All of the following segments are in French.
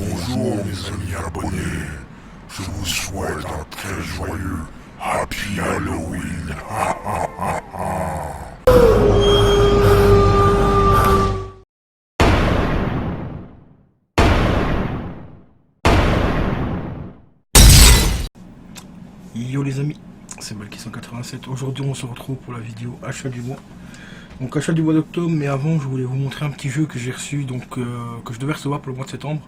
Bonjour mes amis abonnés, je vous souhaite un très joyeux Happy Halloween. Yo les amis, c'est Balky187. Aujourd'hui on se retrouve pour la vidéo achat du mois. Donc achat du mois d'octobre, mais avant je voulais vous montrer un petit jeu que j'ai reçu, donc que je devais recevoir pour le mois de septembre,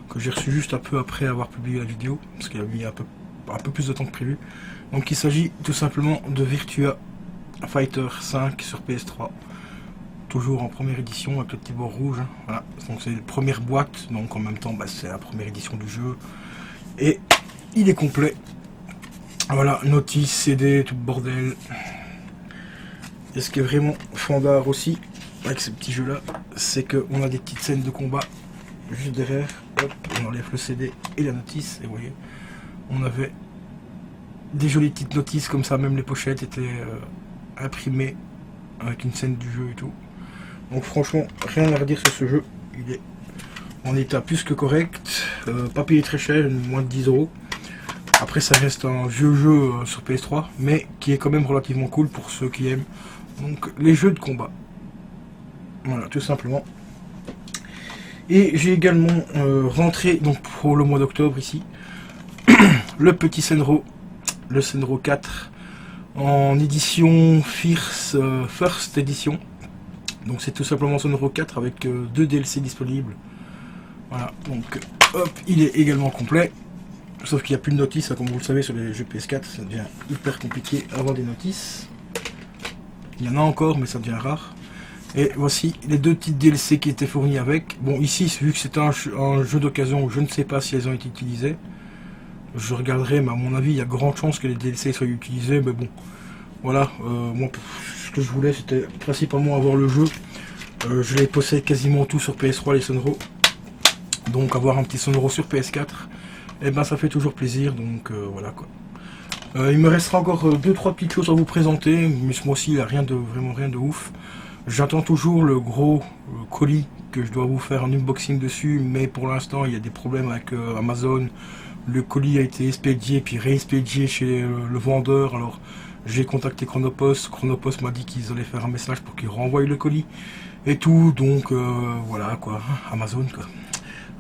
que j'ai reçu juste un peu après avoir publié la vidéo, parce qu'il a mis un peu plus de temps que prévu. Donc il s'agit tout simplement de Virtua Fighter 5 sur PS3. Toujours en première édition avec le petit bord rouge, hein. Voilà, donc c'est la première boîte, donc en même temps c'est la première édition du jeu. Et il est complet. Voilà, notice, CD, tout bordel. Et ce qui est vraiment fandard aussi, avec ce petit jeu là, c'est qu'on a des petites scènes de combat juste derrière. Hop, on enlève le CD et la notice, et vous voyez, on avait des jolies petites notices comme ça, même les pochettes étaient imprimées avec une scène du jeu et tout. Donc franchement, rien à redire sur ce jeu, il est en état plus que correct, pas payé très cher, moins de 10 €. Après ça reste un vieux jeu sur PS3, mais qui est quand même relativement cool pour ceux qui aiment donc les jeux de combat. Voilà, tout simplement. Et j'ai également rentré donc pour le mois d'octobre ici le petit Senro, le Senro 4 en édition First Edition. Donc c'est tout simplement Senro 4 avec 2 DLC disponibles. Voilà, donc hop, il est également complet. Sauf qu'il n'y a plus de notices, hein, comme vous le savez sur les jeux PS4, ça devient hyper compliqué avoir des notices. Il y en a encore, mais ça devient rare. Et voici les 2 petites DLC qui étaient fournies avec. Bon, ici, vu que c'est un jeu d'occasion, je ne sais pas si elles ont été utilisées. Je regarderai, mais à mon avis, il y a grande chance que les DLC soient utilisés. Mais bon, voilà. Moi, ce que je voulais, c'était principalement avoir le jeu. Je les possède quasiment tous sur PS3, les Sonro. Donc, avoir un petit Sonro sur PS4. Et ben ça fait toujours plaisir, donc voilà quoi. Il me restera encore 2-3 petites choses à vous présenter, mais ce mois-ci il n'y a vraiment rien de ouf. J'attends toujours le gros colis que je dois vous faire un unboxing dessus, mais pour l'instant il y a des problèmes avec Amazon. Le colis a été expédié puis réexpédié chez le vendeur, alors j'ai contacté Chronopost. Chronopost m'a dit qu'ils allaient faire un message pour qu'ils renvoient le colis et tout, donc voilà quoi, Amazon quoi.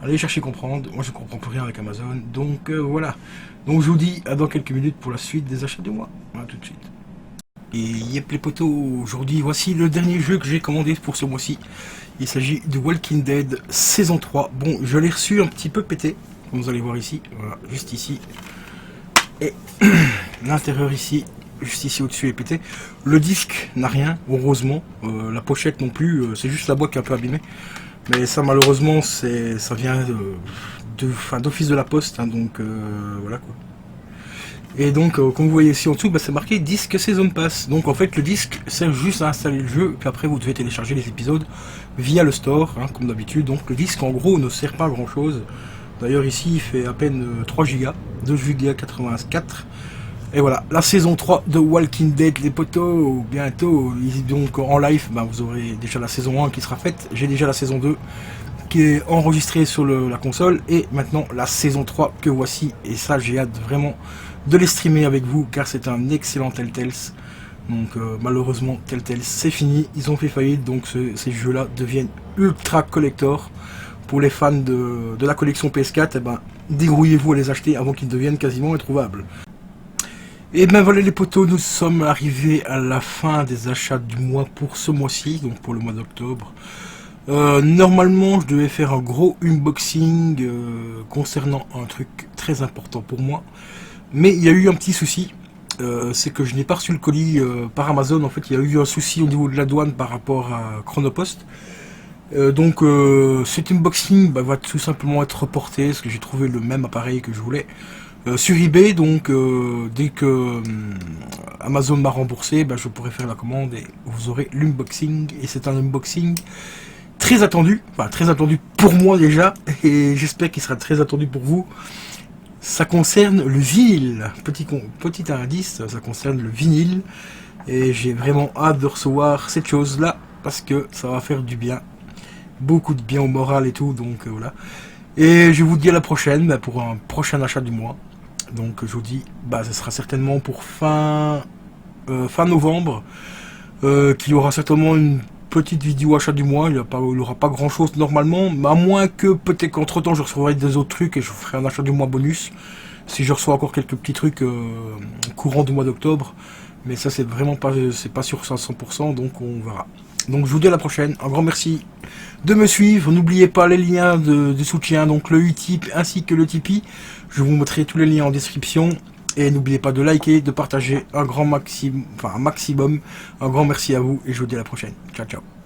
Allez chercher comprendre, moi je comprends plus rien avec Amazon, donc voilà. Donc je vous dis à dans quelques minutes pour la suite des achats du mois. À tout de suite. Et yep les potos, aujourd'hui voici le dernier jeu que j'ai commandé pour ce mois-ci. Il s'agit de Walking Dead saison 3. Bon, je l'ai reçu un petit peu pété, comme vous allez voir ici, voilà, juste ici. Et l'intérieur ici, juste ici au-dessus est pété. Le disque n'a rien, heureusement. La pochette non plus, c'est juste la boîte qui est un peu abîmée. Mais ça malheureusement ça vient d'office de la poste, hein, donc voilà quoi. Et donc comme vous voyez ici en dessous, bah, c'est marqué disque Season Pass. Donc en fait le disque sert juste à installer le jeu, puis après vous devez télécharger les épisodes via le store, hein, comme d'habitude. Donc le disque en gros ne sert pas à grand chose. D'ailleurs ici il fait à peine 3 Go, 2,84 Go. Et voilà, la saison 3 de Walking Dead, les potos, bientôt. Donc en live, bah, vous aurez déjà la saison 1 qui sera faite. J'ai déjà la saison 2 qui est enregistrée sur la console. Et maintenant la saison 3 que voici. Et ça, j'ai hâte vraiment de les streamer avec vous, car c'est un excellent Telltale. Donc malheureusement, Telltale c'est fini. Ils ont fait faillite, donc ces jeux-là deviennent ultra collector. Pour les fans de la collection PS4, eh ben, dégrouillez-vous à les acheter avant qu'ils deviennent quasiment introuvables. Et ben voilà les potos, nous sommes arrivés à la fin des achats du mois pour ce mois-ci, donc pour le mois d'octobre. Normalement je devais faire un gros unboxing concernant un truc très important pour moi. Mais il y a eu un petit souci, c'est que je n'ai pas reçu le colis par Amazon. En fait il y a eu un souci au niveau de la douane par rapport à Chronopost. Donc cet unboxing va tout simplement être reporté, parce que j'ai trouvé le même appareil que je voulais. Sur eBay, donc dès que Amazon m'a remboursé, je pourrai faire la commande et vous aurez l'unboxing. Et c'est un unboxing très attendu, enfin très attendu pour moi déjà, et j'espère qu'il sera très attendu pour vous. Ça concerne le vinyle, petit indice, ça concerne le vinyle, et j'ai vraiment hâte de recevoir cette chose là, parce que ça va faire du bien, beaucoup de bien au moral et tout, donc voilà. Et je vous dis à la prochaine pour un prochain achat du mois. Donc je vous dis, ce sera certainement pour fin novembre, qu'il y aura certainement une petite vidéo achat du mois. Il n'y aura pas grand chose normalement, à moins que peut-être qu'entre temps je recevrai des autres trucs et je ferai un achat du mois bonus. Si je reçois encore quelques petits trucs courant du mois d'octobre. Mais ça c'est vraiment pas, c'est pas sûr à 100%, donc on verra. Donc je vous dis à la prochaine, un grand merci de me suivre, n'oubliez pas les liens de soutien, donc le Utip ainsi que le Tipeee, je vous mettrai tous les liens en description, et n'oubliez pas de liker, de partager un grand maximum, un grand merci à vous, et je vous dis à la prochaine, ciao ciao.